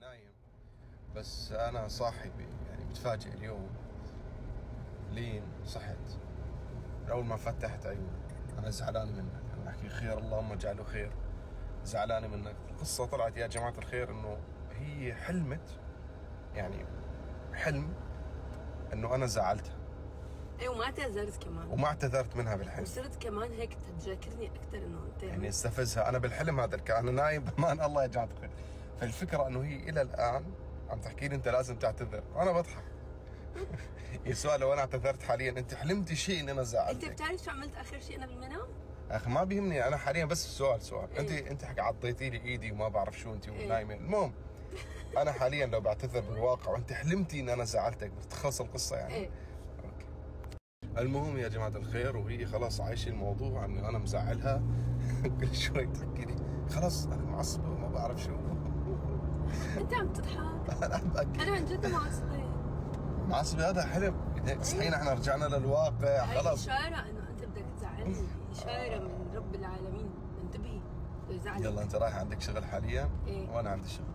نايم، بس انا صاحي يعني متفاجئ اليوم. لين صحت اول ما فتحت عيوني انا زعلان منك، انا احكي خير اللهم اجعله خير. زعلان منك. القصه طلعت يا جماعه الخير انه هي حلمت، يعني حلم انه انا زعلتها. ايوه، وما اعتذرت كمان، وما اعتذرت منها بالحلم، وصرت كمان هيك تذاكرني اكثر انه انت يعني استفزها انا بالحلم. هذا كان انا نايم بامان الله يا جماعه الخير. فالفكره انه هي الى الان عم تحكي لي انت لازم تعتذر، وانا بضحك. يسوى لو انا اعتذرت حاليا انت حلمتي شيء ان انا زعلتك. انت بتعرف شو عملت اخر شيء انا بالمنام؟ اخي ما بيهمني انا حاليا، بس سؤال إيه؟ انت حق عطيتي لي ايدي وما بعرف شو انت إيه؟ نايمه. المهم انا حاليا لو بعتذر بالواقع وانت حلمتي ان انا زعلتك بتخلص القصه يعني. ايه. اوكي. المهم يا جماعه الخير، وهي خلاص عايشه الموضوع انه انا مزعلها. كل شوي تحكي لي خلاص انا معصبه وما بعرف شو. انت عم تضحك. انا عم بأكد. انا عن جد معصبه. معصبه هذا حلم. صحينا احنا رجعنا للواقع هاي خلاص. اشاره انه انت بدك تزعلني، اشاره من رب العالمين. انتبهي، بده يزعلك. يلا انت رايح عندك شغل حاليا. إيه؟ وانا عندي شغل.